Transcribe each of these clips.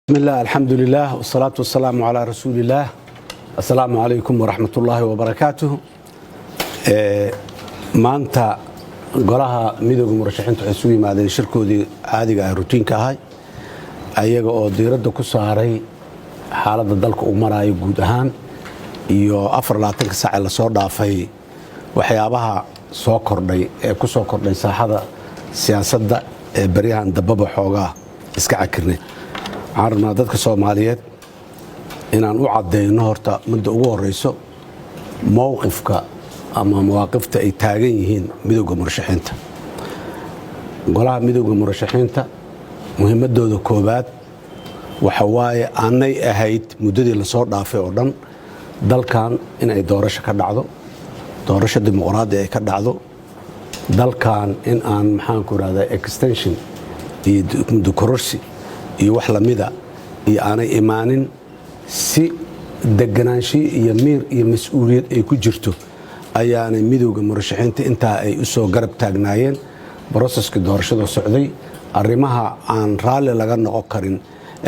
بسم الله الحمد لله والصلاة والسلام على رسول الله. السلام عليكم ورحمة الله وبركاته. maanta golaha midowga murashaxiinta waxay isugu yimaadeen shirkoodii caadiga ah rutiinka ahay ayaga oo diiradda ku saaray xaaladda dalka uu marayo guud ahaan iyo 24 saac la soo dhaafay waxyaabaha soo kordhay ee ku soo kordhay saaxada siyaasadda ee bariyahan dababa xoogaa iska cakirnay. waxaan rabnaa dadka Soomaaliyeed inaan u cadeyno horta muddo ugu horeyso mowqifka ama mawaaqifta ay taagan yihiin midowga murashaxiinta. golaha midowga murashaxiinta muhiimadooda koobaad waxa waaye aanay ahayd muddadii la soo dhaafay oo dhan dalkan in ay doorasho ka dhacdo, doorasho dimuqraadi ay ka dhacdo, dalkan in aan maxaan ku raahdaa extension iyo dimuqraasi iyo wax lamida iyo aanay imaanin si deganaansho iyo miir iyo mas'uuliyad ay ku jirto ayaanay midowga murashaxiinta intaa ay u soo garab taagnaayeen broseska doorashada socday. arrimaha aan raalli laga noqon karin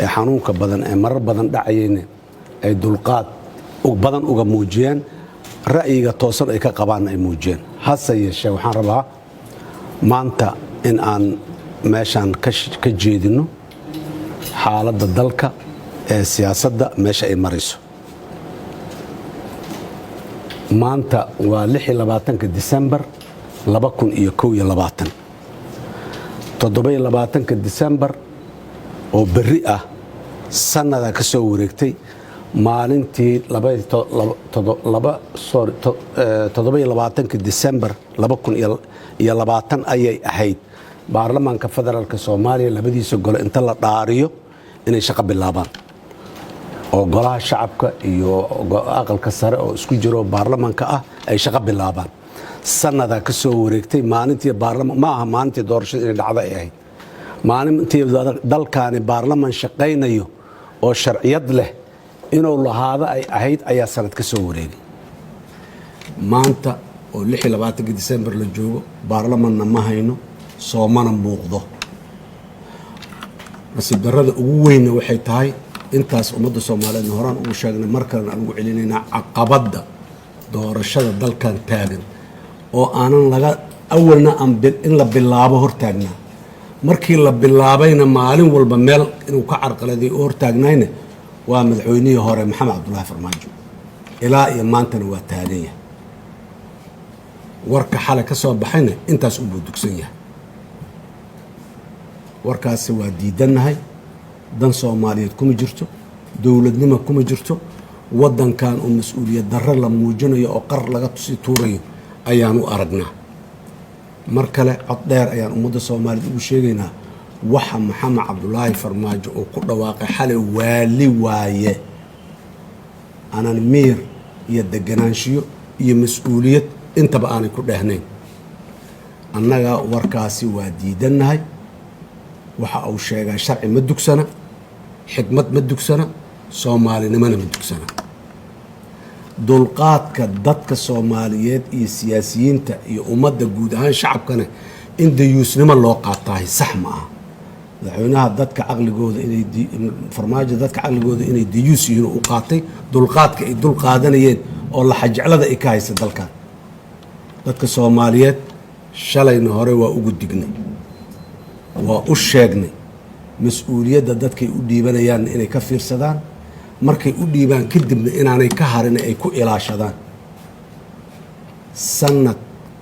ee xanuunka badan ee marar badan dhacayeen ay dulqaad badan uga muujiyeen, ra'yiga toosan ay ka qabaan ay muujiyeen. hase yeeshee waxaan rabaa maanta in aan meeshaan ka jeedino xaaladda dalka ee siyaasadda meesha ay marayso. maanta waa 26 December 2021. 27 December oo berri ah sanada ka soo wareegtay maalintii 27 December 2020 ayay ahayd baarlamaanka federaalka Soomaaliya labadiisa gole inta la dhaariyo inay shaqo bilaabaan oo golaha shacabka iyo aqalka sare oo isku jiro baarlamaanka ah ay shaqo bilaabaan. sanada ka soo wareegtay maalintii baarlamaan ma aha maalintii doorashada inay dhacdo ay ahayd maalintii dalkaani baarlamaan shaqaynayo oo sharciyad leh inuu lahaado ay ahayd ayaa sanad ka soo wareegay. maanta oo 26 December la joogo baarlamaanna ma hayno soomana muuqdo. nasiib darrada ugu weyn waxay tahay intaas ummadda Soomaaliyeed horaan ugu sheegnay markana aan ugu celinayna caqabadda doorashada dalkan taagan oo aanan laga awalna in la bilaabo hortaagnaa markii la bilaabayna maalin walba meel inuu ka carqaladay oo hortaagnayna waa madaxweynihii hore Maxamed Cabdullaahi Farmaajo ilaa iyo maantana waa taagan yahay. warka xalay ka soo baxayna intaas uu dugsan yahay. warkaasi waa diidanahay. dan Soomaaliyeed kuma jirto, dowladnimo kuma jirto, wadankan oo mas'uuliyad darro la muujinayo oo qar laga tusi tuurayo ayaan u aragnaa. mar kale cod dheer ayaan ummadda Soomaaliyeed ugu sheegaynaa waxa Maxamed Cabdullaahi Farmaajo oo ku dhawaaqay xalay waali waaye aanan miir iyo deganaanshiyo iyo mas'uuliyad intaba aanay ku dhehnayn. annaga warkaasi waa diidanahay. waxa uu sheegay sharci ma dugsana, xikmad ma dugsana, Soomaalinimana ma dugsana. dulqaadka dadka Soomaaliyeed iyo siyaasiyiinta iyo ummadda guud ahaan shacabkana in dayuusnimo loo qaataay sax ma aha. madaxweynaha dadka caqligooda inay Farmaajo dadka caqligooda inay dayuus yihiin u qaatay dulqaadka ay dul qaadanayeen oo la xajaclada ay ka haysa dalkan. dadka Soomaaliyeed shalayna hore waa ugu dignay, waa u sheegnay mas'uuliyadda dadkay u dhiibanayaan inay ka fiirsadaan, markay u dhiibaan kadibna inaanay ka harin ay ku ilaashadaan. sanad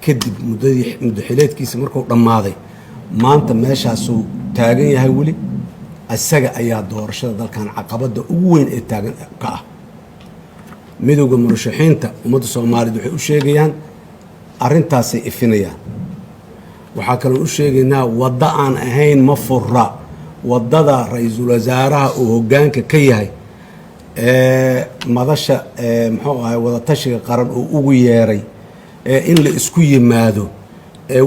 kadib muddo xileedkiisa markuu dhammaaday maanta meeshaasuu taagan yahay weli isaga ayaa doorashada dalkan caqabadda ugu weyn ee taagan ka ah. midowga murashaxiinta ummadda Soomaaliyeed waxay u sheegayaan arrintaasay ifinayaan. waxaa kaloo u sheegaynaa wadda aan ahayn ma furra waddada ra'iisul wasaaraha uu hoggaanka ka yahay ee madasha muxuu ahay wada tashiga qaran uu ugu yeeray in la isku yimaado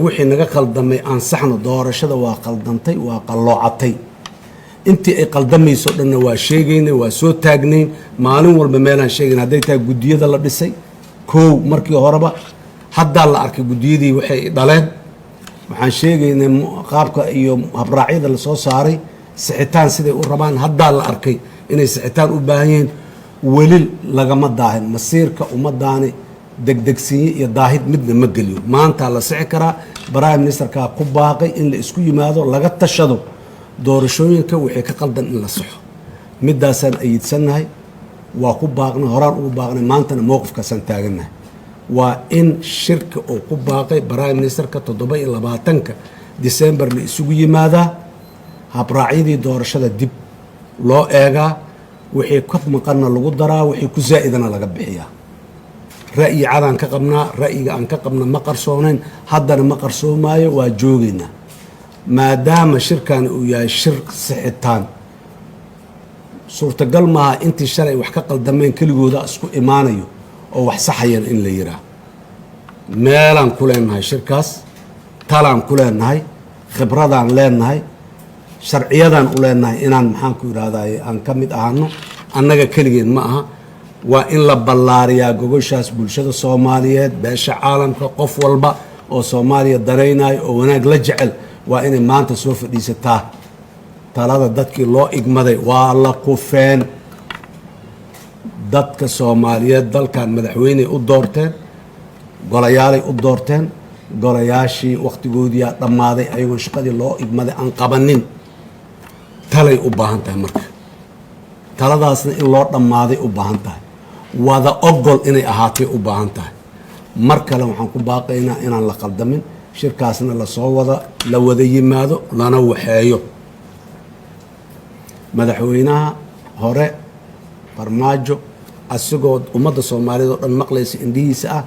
wixii naga qaldamay aan saxno. doorashada waa qaldantay, waa qalloocatay. intii ay qaldamayso dhanna waa sheegaynay, waa soo taagnayn. maalin walba meelaan sheegayn hadday tahay guddiyada la dhisay koow markii horeba haddaa la arkay guddiyadii waxay dhaleen. waxaan sheegaynay qaabka iyo habraacyada la soo saaray sixitaan siday u rabaan haddaa la arkay inay sixitaan u baahan yihiin weli lagama daahin masiirka ummadaani degdegsiinye iyo daahid midna ma geliyo maantaa la sixi karaa prime ministerkaa ku baaqay in la isku yimaado laga tashado doorashooyinka wixii ka qaldan in la saxo midaasaan ayidsannahay waa ku baaqnay horaan ugu baaqnay maantana mowqifkaasaan taagannahay waa in shirka uu ku baaqay prime ministerka 27 December la isugu yimaadaa habraacyadii doorashada dib loo eegaa wixii ka maqanna lagu daraa wixii ku zaa'idana laga bixiyaa ra'yi cadaan ka qabnaa ra'yiga aan ka qabna ma qarsoonayn haddana ma qarsoomaayo waa joogaynaa maadaama shirkani uu yahay shir sixitaan suurtagal maaha intii shalay wax ka qaldameen keligooda isku imaanayo oo wax saxayan in la yiraa meelaan ku leenahay shirkaas talaan ku leenahay khibradaan leenahay sharciyadaan u leenahay inaan maxaan ku yidhaahdaye aan ka mid ahano annaga keligeen ma aha waa in la ballaariyaa gogoshaas bulshada soomaaliyeed beesha caalamka qof walba oo soomaaliya danaynayo oo wanaag la jecel waa inay maanta soo fadhiisataa talada dadkii loo igmaday waa la kufeen dadka soomaaliyeed dalkan madaxweyney u doorteen golayaalay u doorteen golayaashii wakhtigoodiyaa dhammaaday ayagoon shaqadii loo igmaday aan qabanin talay u baahan tahay marka taladaasna in loo dhammaaday u baahan tahay wada ogol inay ahaatay u baahan tahay mar kale waxaan ku baaqaynaa inaan la qaldamin shirkaasna la wada yimaado lana waxeeyo madaxweynaha hore farmaajo asigoo ummadda soomaaliyeed oo dhan maqlaysa indhihiisa ah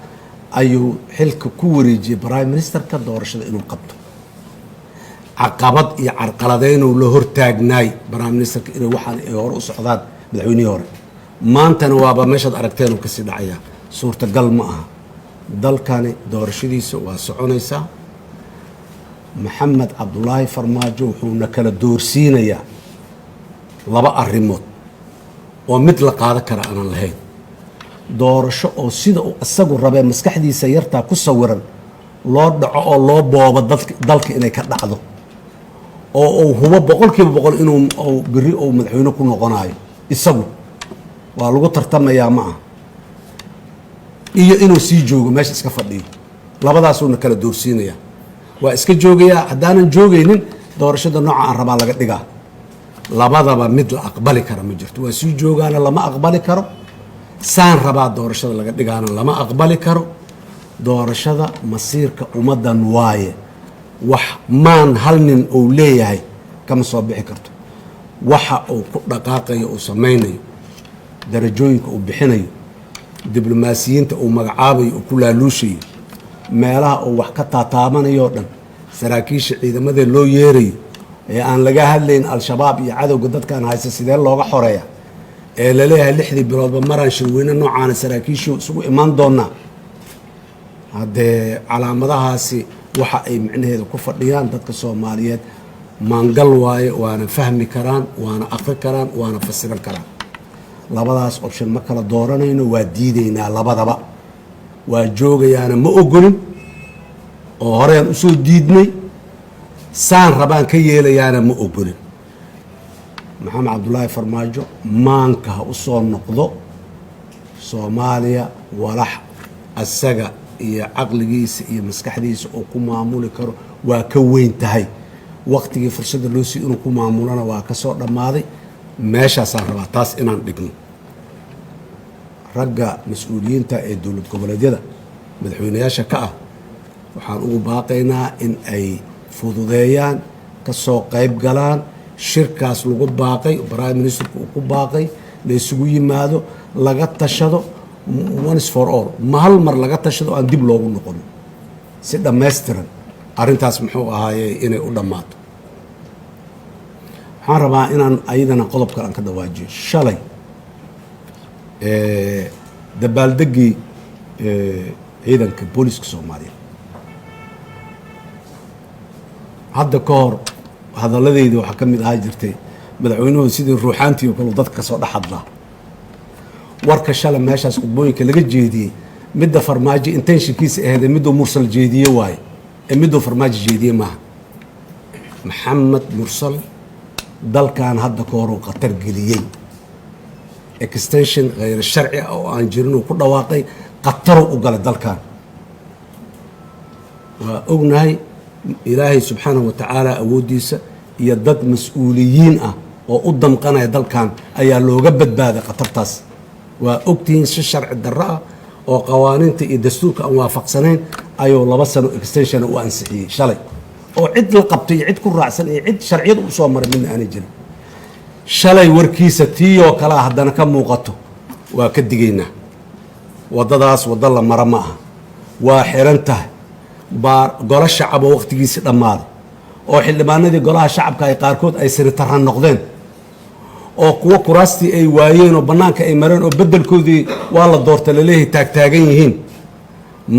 ayuu xilka ku wareejiyey prime ministerka doorashada inuu qabto caqabad iyo carqaladeynuu la hortaagnaay prime ministerka inay waxaan ay hore u socdaan madaxweynihii hore maantana waaba meeshaad aragteen uu kasii dhacayaa suurtagal ma aha dalkani doorashadiisa waa soconaysaa maxamed cabdulaahi farmaajo wuxuuna kala doorsiinayaa laba arrimood oo mid la qaadan kara aanan lahayn doorasho oo sida uu isagu rabee maskaxdiisa yartaa ku sawiran loo dhaco oo loo boobo dalka inay ka dhacdo oo uu hubo 100% inuu biri uu madaxweyne ku noqonayo isagu waa lagu tartamayaa ma aha iyo inuu sii joogo meesha iska fadhiyo labadaasuuna kala doorsiinayaa waa iska joogayaa haddaanan joogaynin doorashada nooca aan rabaa laga dhigaa labadaba mid la aqbali kara ma jirto waa sii joogaana lama aqbali karo saan rabaa doorashada laga dhigaana lama aqbali karo doorashada masiirka ummaddan waaye wax maan hal nin uu leeyahay kama soo bixi karto waxa uu ku dhaqaaqayo uu samaynayo darajooyinka uu bixinayo diblomaasiyiinta uu magacaabayo uu ku laaluushayo meelaha uu wax ka taataabanayo dhan saraakiisha ciidamada loo yeerayo ee aan laga hadlayn al-shabaab iyo cadowga dadkan haysta sidee looga xoreeya ee la leeyahay 6 biloodba maraan shirweyne noocaana saraakiishu isugu imaan doonaa haddee calaamadahaasi waxa ay micnaheeda ku fadhiyaan dadka soomaaliyeed maangal waaye waana fahmi karaan waana aqri karaan waana fasiran karaan labadaas option ma kala dooranayno waa diidaynaa labadaba waa joogayaana ma ogolin oo horeen usoo diidnay saan rabaan ka yeelayaana ma ogolin maxamed cabdulaahi farmaajo maanka ha u soo noqdo soomaaliya walax asaga iyo caqligiisa iyo maskaxdiisa oo ku maamuli karo waa ka weyn tahay waqtigii fursadda loo sii inuu ku maamulana waa ka soo dhammaaday meeshaasaan rabaa taas inaan dhigno ragga mas-uuliyiinta ee dowlad goboleedyada madaxweynayaasha ka ah waxaan ugu baaqaynaa in ay fududeeyaan ka soo qayb galaan shirkaas lagu baaqay prime ministerku uu ku baaqay la isugu yimaado laga tashado once for all ma hal mar laga tashado aan dib loogu noqon si dhammaystiran arrintaas muxuu ahaayey inay u dhammaato waxaan rabaa inaan ayadana qodob kale aan ka dawaajiyo shalay dabaaldegii ciidanka booliska soomaaliya hadda ka hor hadaladeyda waxaa ka mid ahaa jirtay madaxweynuhu sidii ruuxaantii oo kale dadka kasoo dhex hadlaa warka shalay meeshaas khudbooyinka laga jeediyey midda farmaajo intentionkiisa ahayd ee miduu mursal jeediye waaye ee miduu farmaajo jeediye maaha maxamed mursal dalkan hadda ka hor uu khatar geliyey extension غayr sharci ah oo aan jirin uu ku dhawaaqay khataruu u galay dalkan waa ognahay ilaahay subxaanahu wa tacaala awooddiisa iyo dad mas-uuliyiin ah oo u damqanaya dalkan ayaa looga badbaaday khatartaas waa ogtihiin si sharci darro ah oo qawaaniinta iyo dastuurka aan waafaqsanayn ayuu 2 sano extension u ansixiyey shalay oo cid la qabtay iyo cid ku raacsan iyo cid sharciyada u soo maray midna aanay jirin shalay warkiisa tiiyoo kale haddana ka muuqato waa ka digaynaa waddadaas waddo la mara ma aha waa xiran tahay golo shacab oo wakhtigiisii dhammaaday oo xildhibaanadii golaha shacabka ay qaarkood ay siritarran noqdeen oo kuwo kuraastii ay waayeen oo bannaanka ay mareen oo beddelkoodii waa la doorta laleeyahay taagtaagan yihiin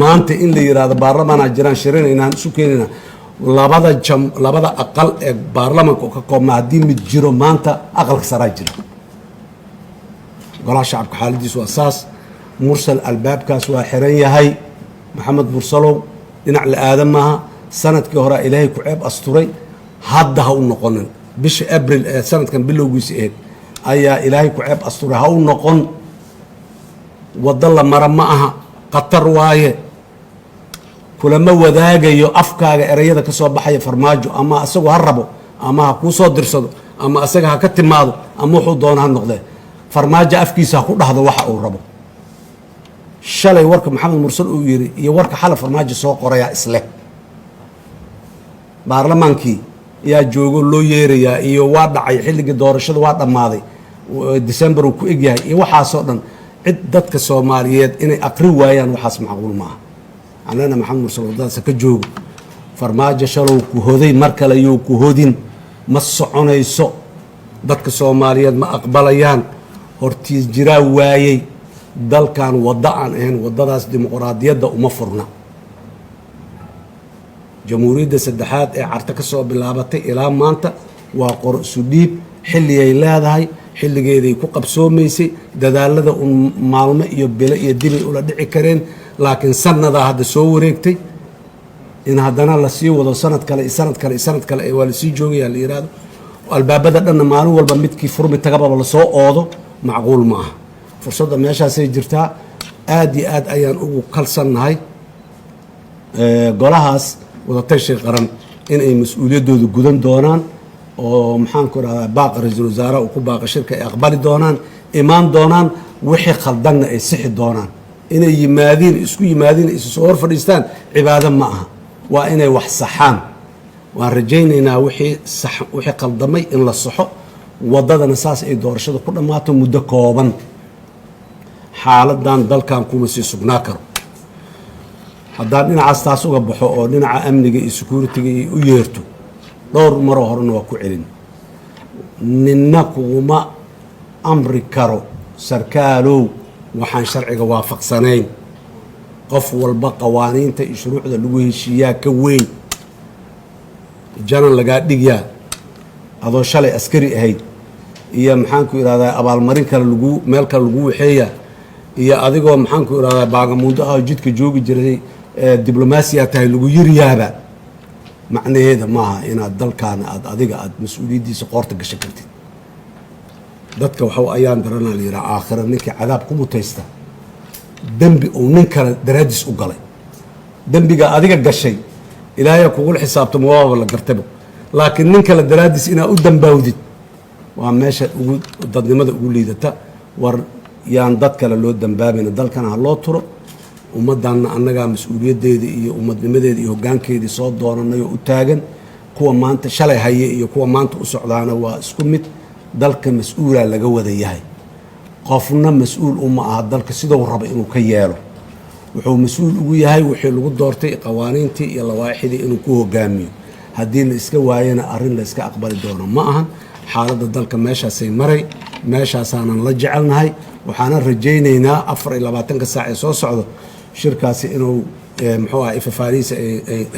maanta in la yidhaahdo baarlamaanaa jiraan shirinaynaan isu keenayna labada aqal ee baarlamaanka oo ka koobnaa haddii mid jiro maanta aqalka saraa jira golaha shacabka xaaladiisu waa saas mursal albaabkaas waa xiran yahay maxamed mursalow dhinac la aadan maaha sanadkii horea ilaahay ku ceeb asturay hadda ha u noqonin bisha abril ee sanadkan bilowgiisa ahayd ayaa ilaahay ku ceeb asturay ha u noqon waddo la mara ma aha khatar waaye kulama wadaagayo afkaaga erayada ka soo baxaya farmaajo ama asagu ha rabo ama ha kuu soo dirsado ama asaga ha ka timaado ama wuxuu doona ha noqdee farmaajo afkiisa ha ku dhahdo waxa uu rabo shalay warka maxamed mursal uu yidhi iyo warka xala farmaajo soo qorayaa isleh baarlamaankii yaa joogo loo yeerayaa iyo waa dhacay xilligii doorashada waa dhammaaday december uu ku egyahay iyo waxaasoo dhan cid dadka soomaaliyeed inay aqri waayaan waxaas macquul maaha anana maxamed mursal waddadaasa ka joogo farmaajo shalow ku hoday mar kale yuu ku hodin ma soconayso dadka soomaaliyeed ma aqbalayaan hortiis jiraa waayey dalkan waddo aan ahayn waddadaas dimuqraadiyadda uma furna jamhuuriyadda saddexaad ee carta ka soo bilaabatay ilaa maanta waa qor isu dhiib xilligay leedahay xilligeeday ku qabsoomaysay dadaalada un maalmo iyo bilo iyo dibay ula dhici kareen laakiin sannadaa hadda soo wareegtay in haddana lasii wado sanad kale iyo sanad kale iyo sanad kale waa lasii joogayaa la yidhaahdo albaabada dhanna maalin walba midkii furmi tagababa lasoo oodo macquul ma aha fursadda meeshaasay jirtaa aad iyo aad ayaan ugu kalsannahay golahaas wadatashay qaran inay mas-uuliyaddooda gudan doonaan oo maxaanku idhahdaa baaqa ra-iisul wasaaraha uu ku baaqa shirka ay aqbali doonaan imaan doonaan wixii khaldanna ay sixi doonaan inay isku yimaadiin isu soo hor fadhiistaan cibaado ma aha waa inay wax saxaan waan rajaynaynaa wixii khaldamay in la saxo waddadana saas ay doorashada ku dhammaato muddo kooban xaaladan dalkan kuma sii sugnaa karo haddaan dhinacaas taas uga baxo oo dhinaca amniga iyo security-ga ay u yeerto dhowr maroo horena waa ku celin ninna kuguma amri karo sarkaalow waxaan sharciga waafaqsanayn qof walba qawaaniinta iyo shuruucda lagu heshiiyaa ka weyn janan lagaa dhigyaa adoo shalay askari ahayd iyo maxaanku idhahdaa abaalmarin kale meel kale lagu waxeeyaa iyo adigoo maxaanku idhahdaa baagamuundo ah oo jidka joogi jiray diblomaasiya tahay lagu yiriyaaba macnaheeda maaha inaad dalkaana adiga aad mas-uuliyaddiisa qoorta gashan kartid dadka waxa ayaan daranaa la yidhaha aakhira ninkii cadaab ku mutaysta dembi uu nin kale daraaddiis u galay dembiga adiga gashay ilaahay kugula xisaabtamo waaba la gartaba laakiin nin kale daraaddiis inaad u dambaawdid waa meesha dadnimada ugu liidata war yaan dad kale loo dambaabayna dalkana ha loo turo ummaddanna annagaa mas-uuliyaddeeda iyo ummadnimadeeda iyo hoggaankeedii soo doonanay oo u taagan kuwa maanta shalay haye iyo kuwa maanta u socdaana waa isku mid dalka mas-uulaa laga wada yahay qofna mas-uul uma aha dalka siduu raba inuu ka yeelo wuxuu mas-uul ugu yahay wixii lagu doortay qawaaniintii iyo lawaaixidii inuu ku hogaamiyo haddii la iska waayana arrin la iska aqbali doono ma ahan xaaladda dalka meeshaasay maray meeshaasaanan la jecelnahay waxaanan rajaynaynaa 24 saac ee soo socdo shirkaasi inuu muxuu aha ifafaarihiisa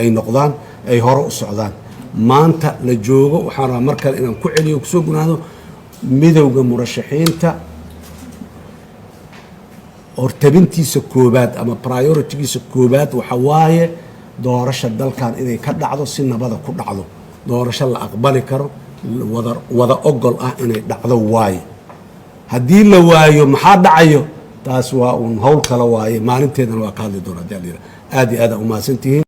ay noqdaan ay hore u socdaan maanta la joogo waxaan rabaa mar kale inaan ku celiyo kusoo gunaado midowda murashaxiinta hortabintiisa koobaad ama prioritigiisa koobaad waxa waaye doorasha dalkan inay ka dhacdo si nabada ku dhacdo doorasho la aqbali karo wada ogol ah inay dhacdo waaye haddii la waayo maxaa dhacayo taas waa uun howl kala waaye maalinteedana waa ka hadli doona hadii la yidhaha aad iyo aad aa umahadsantihiin